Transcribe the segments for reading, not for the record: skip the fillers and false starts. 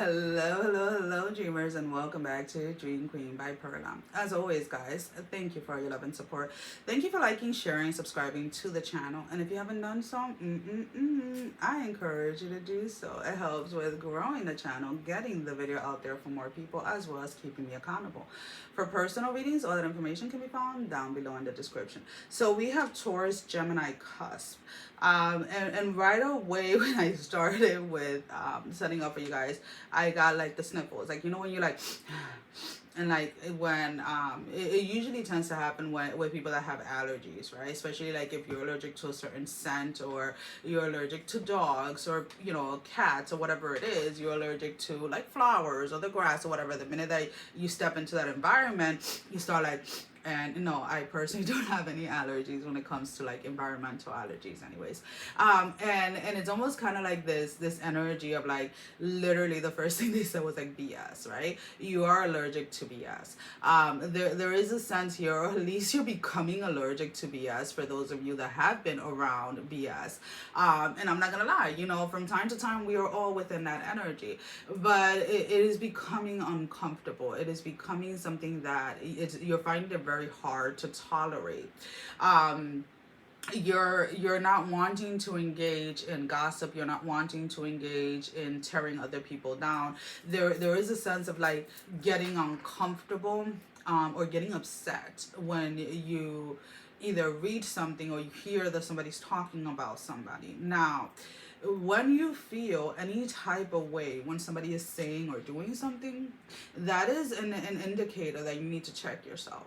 Hello, dreamers, and welcome back to Dream Queen by Perla. As always, guys, thank you for your love and support. Thank you for liking, sharing, subscribing to the channel. And if you haven't done so, I encourage you to do so. It helps with growing the channel, getting the video out there for more people, as well as keeping me accountable. For personal readings, all that information can be found down below in the description. So we have Taurus Gemini Cusp. And right away when I started with setting up for you guys, I got like the sniffles, like when you like and like when it usually tends to happen with people that have allergies, right? Especially like if you're allergic to a certain scent, or you're allergic to dogs, or cats, or whatever it is, you're allergic to like flowers or the grass or whatever. The minute that you step into that environment, you start like, and no, I personally don't have any allergies when it comes to like environmental allergies anyways. And it's almost kind of like this energy of like, literally the first thing they said was like BS, right? You are allergic to BS. There is a sense here, or at least you're becoming allergic to BS for those of you that have been around BS. And I'm not gonna lie, from time to time we are all within that energy, but it is becoming uncomfortable. It is becoming something that you're finding it very hard to tolerate. You're not wanting to engage in gossip. You're not wanting to engage in tearing other people down. There is a sense of like getting uncomfortable or getting upset when you either read something or you hear that somebody's talking about somebody. Now, when you feel any type of way when somebody is saying or doing something, that is an indicator that you need to check yourself.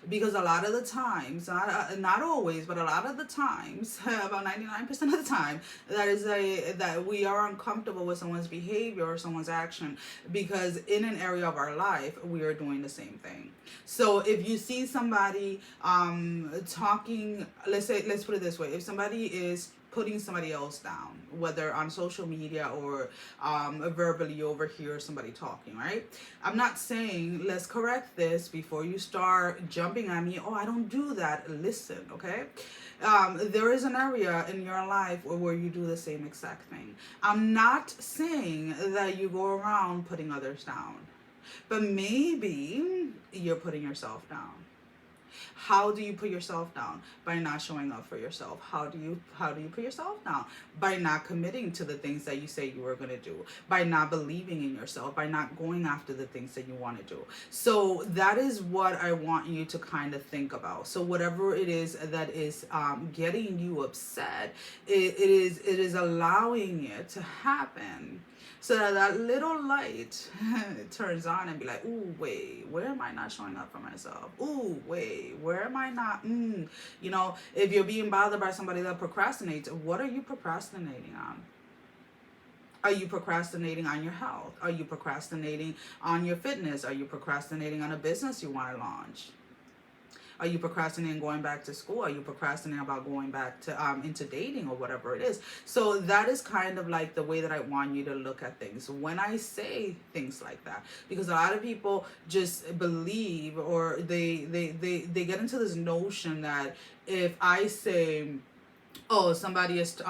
Because a lot of the times, not always, but a lot of the times, about 99% of the time, that we are uncomfortable with someone's behavior or someone's action, because in an area of our life we are doing the same thing. So if you see somebody talking, let's put it this way, if somebody is putting somebody else down, whether on social media or verbally over here somebody talking, right? I'm not saying let's correct this before you start jumping at me. Oh, I don't do that. Listen, okay? There is an area in your life where you do the same exact thing. I'm not saying that you go around putting others down, but maybe you're putting yourself down. How do you put yourself down? By not showing up for yourself. How do you put yourself down? By not committing to the things that you say you were going to do. By not believing in yourself. By not going after the things that you want to do. So that is what I want you to kind of think about. So whatever it is that is getting you upset, it is allowing it to happen. So that little light turns on and be like, ooh, wait, where am I not showing up for myself? Ooh, wait, where am I not? If you're being bothered by somebody that procrastinates, what are you procrastinating on? Are you procrastinating on your health? Are you procrastinating on your fitness? Are you procrastinating on a business you want to launch? Are you procrastinating going back to school? Are you procrastinating about going back to into dating or whatever it is? So that is kind of like the way that I want you to look at things when I say things like that, because a lot of people just believe, or they get into this notion that if I say, oh, somebody is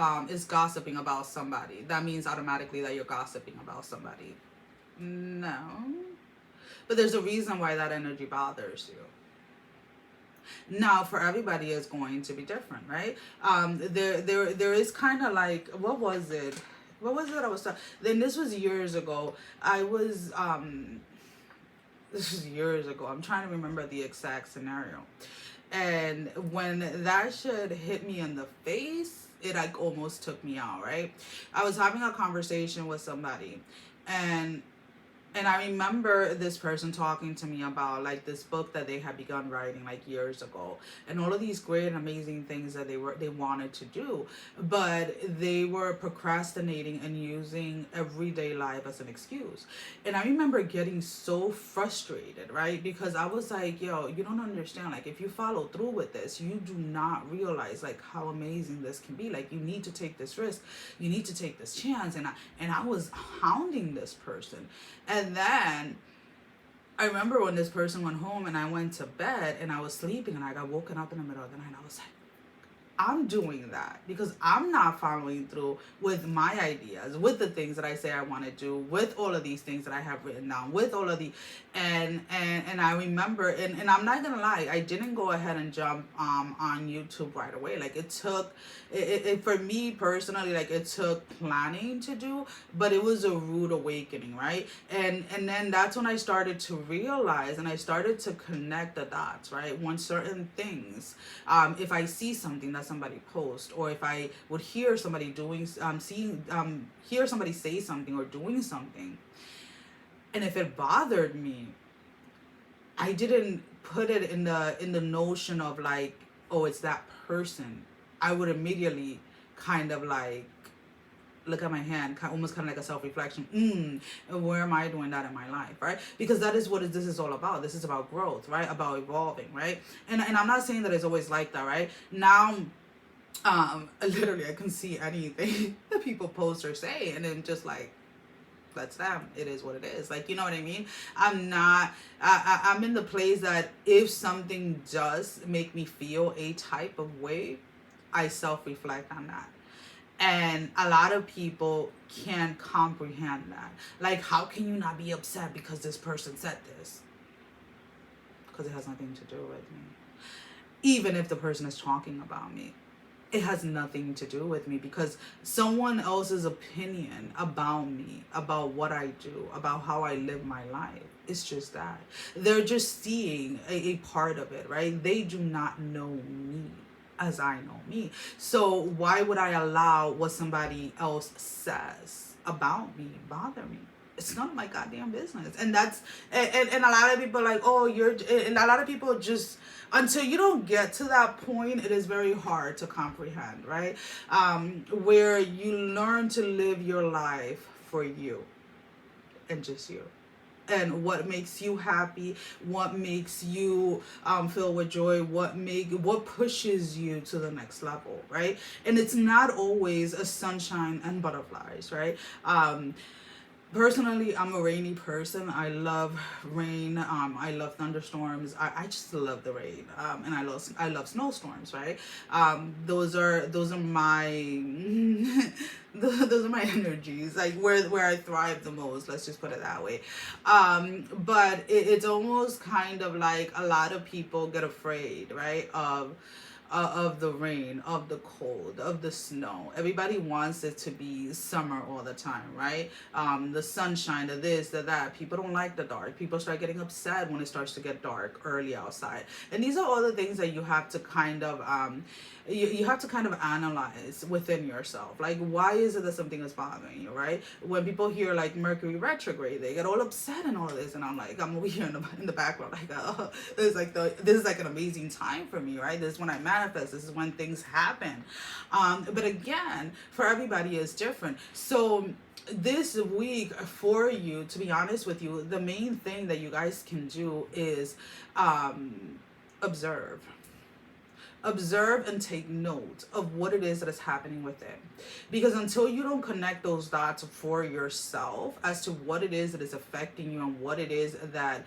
gossiping about somebody, that means automatically that you're gossiping about somebody. No, but there's a reason why that energy bothers you. Now, for everybody, it's going to be different, right? There is kind of like, what was it I was talking? Then this was years ago. This was years ago. I'm trying to remember the exact scenario. And when that shit hit me in the face, it like almost took me out, right? I was having a conversation with somebody, and I remember this person talking to me about like this book that they had begun writing like years ago, and all of these great and amazing things that they wanted to do, but they were procrastinating and using everyday life as an excuse. And I remember getting so frustrated, right? Because I was like, yo, you don't understand. Like, if you follow through with this, you do not realize like how amazing this can be. Like, you need to take this risk. You need to take this chance. And I was hounding this person. And then I remember when this person went home and I went to bed and I was sleeping and I got woken up in the middle of the night. I was like, I'm doing that because I'm not following through with my ideas, with the things that I say I want to do, with all of these things that I have written down, with all of the, and I remember, and I'm not gonna lie, I didn't go ahead and jump on YouTube right away. Like it took, it for me personally, like it took planning to do, but it was a rude awakening, right? And then that's when I started to realize, and I started to connect the dots, right? When certain things, if I see something that somebody post, or if I would hear somebody doing hear somebody say something or doing something, and if it bothered me, I didn't put it in the notion of like, oh, it's that person. I would immediately kind of like look at my hand, almost kind of like a self-reflection. Where am I doing that in my life, right? Because that is what this is all about. This is about growth, right? About evolving, right? And I'm not saying that it's always like that, right? Now, literally, I can see anything that people post or say, and then just like, that's them. It is what it is. Like, you know what I mean? I'm not, I'm in the place that if something does make me feel a type of way, I self-reflect on that. And a lot of people can't comprehend that. Like, how can you not be upset because this person said this? Because it has nothing to do with me. Even if the person is talking about me, it has nothing to do with me, because someone else's opinion about me, about what I do, about how I live my life, it's just that. They're just seeing a part of it, right? They do not know me as I know me. So why would I allow what somebody else says about me bother me? It's none of my goddamn business. And that's, and a lot of people are like, oh, and a lot of people just, until you don't get to that point, it is very hard to comprehend, right? Where you learn to live your life for you and just you, and what makes you happy, what makes you feel with joy, what pushes you to the next level, right? And it's not always a sunshine and butterflies, right? Personally, I'm a rainy person. I love rain. I love thunderstorms. I just love the rain. And I love snowstorms. Right. Those are my those are my energies. Like where I thrive the most. Let's just put it that way. But it's almost kind of like a lot of people get afraid, right, of the rain, of the cold, of the snow. Everybody wants it to be summer all the time, right? The sunshine, the this, the that. People don't like the dark. People start getting upset when it starts to get dark early outside. And these are all the things that you have to kind of you have to kind of analyze within yourself. Like, why is it that something is bothering you, right? When people hear like Mercury retrograde, they get all upset and all of this, and I'm like, I'm over here in the background, like, oh, this is like an amazing time for me, right? This is when I manifest. This is when things happen. But again, for everybody is different. So this week for you, to be honest with you, the main thing that you guys can do is observe. Observe and take note of what it is that is happening with it. Because until you don't connect those dots for yourself as to what it is that is affecting you and what it is that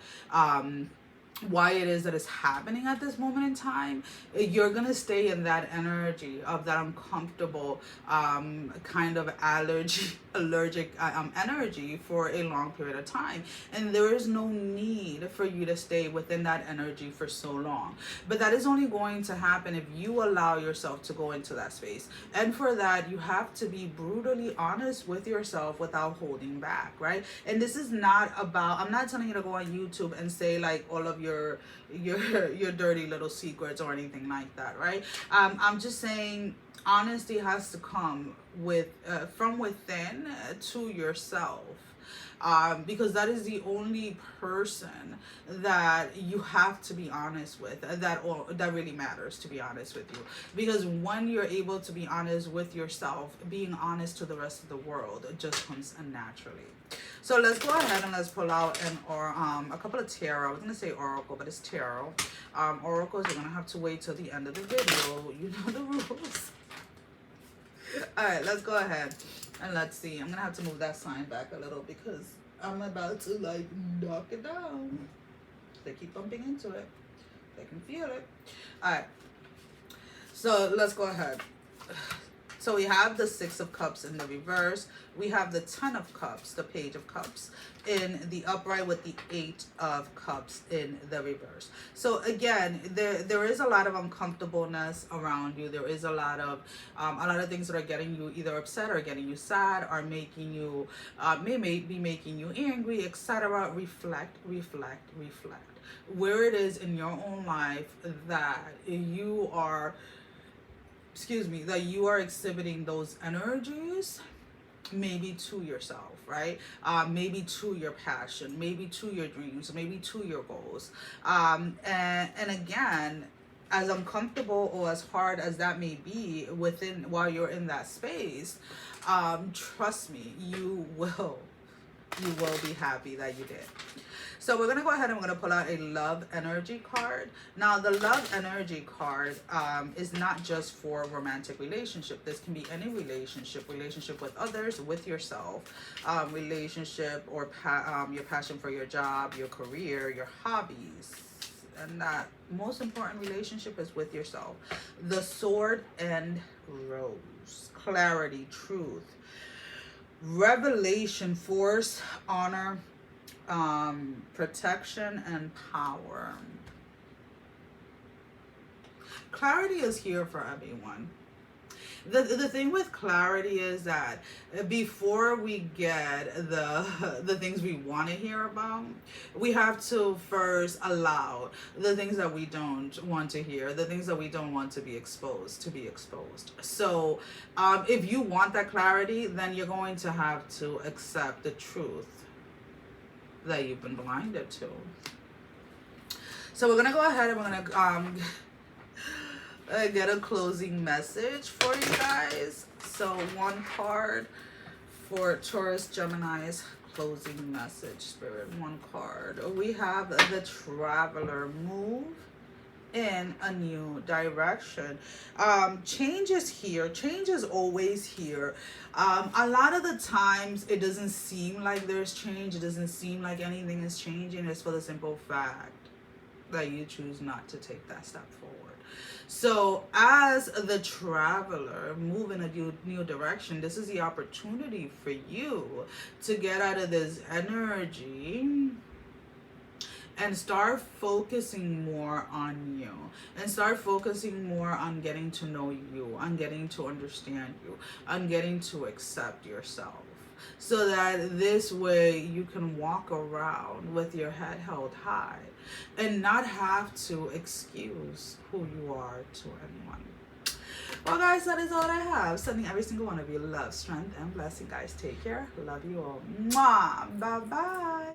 why it is that is happening at this moment in time, you're gonna stay in that energy of that uncomfortable kind of allergic energy for a long period of time, and there is no need for you to stay within that energy for so long. But that is only going to happen if you allow yourself to go into that space, and for that you have to be brutally honest with yourself without holding back, right? And this is not about, I'm not telling you to go on YouTube and say like all of your dirty little secrets or anything like that, right? I'm just saying honesty has to come with from within to yourself, because that is the only person that you have to be honest with, that really matters, to be honest with you. Because when you're able to be honest with yourself, being honest to the rest of the world just comes naturally. So let's go ahead and let's pull out a couple of tarot. I was gonna say oracle, but it's tarot. Oracles, you're gonna have to wait till the end of the video. You know the rules. All right, let's go ahead and let's see. I'm gonna have to move that sign back a little because I'm about to like knock it down. They keep bumping into it. They can feel it. All right. So let's go ahead. So we have the Six of Cups in the reverse. We have the Ten of Cups, the Page of Cups in the upright, with the Eight of Cups in the reverse. So again, there is a lot of uncomfortableness around you. There is a lot of things that are getting you either upset or getting you sad, or making you may be making you angry, etc. Reflect, reflect, reflect. Where it is in your own life that you are, that you are exhibiting those energies, maybe to yourself, right? Maybe to your passion, maybe to your dreams, maybe to your goals. And again, as uncomfortable or as hard as that may be while you're in that space, trust me, you will be happy that you did. So we're going to go ahead and we're going to pull out a love energy card. Now, the love energy card is not just for romantic relationship. This can be any relationship with others, with yourself, relationship, or your passion for your job, your career, your hobbies. And that most important relationship is with yourself. The Sword and Rose. Clarity, truth, revelation, force, honor, protection, and power. Clarity is here for everyone. The thing with clarity is that before we get the things we want to hear about, we have to first allow the things that we don't want to hear, the things that we don't want to be exposed. So if you want that clarity, then you're going to have to accept the truth that you've been blinded to. So we're gonna go ahead and we're gonna get a closing message for you guys. So one card for Taurus Gemini's closing message, Spirit. One card. We have the Traveler. Move in a new direction. Change is here. Change is always here. A lot of the times it doesn't seem like there's change. It doesn't seem like anything is changing. It's for the simple fact that you choose not to take that step forward. So as the Traveler, move in a new direction, this is the opportunity for you to get out of this energy and start focusing more on you, and start focusing more on getting to know you, on getting to understand you, on getting to accept yourself, so that this way you can walk around with your head held high and not have to excuse who you are to anyone. Well, guys, that is all I have. Sending every single one of you love, strength, and blessing. Guys, take care. Love you all. Mwah. Bye-bye.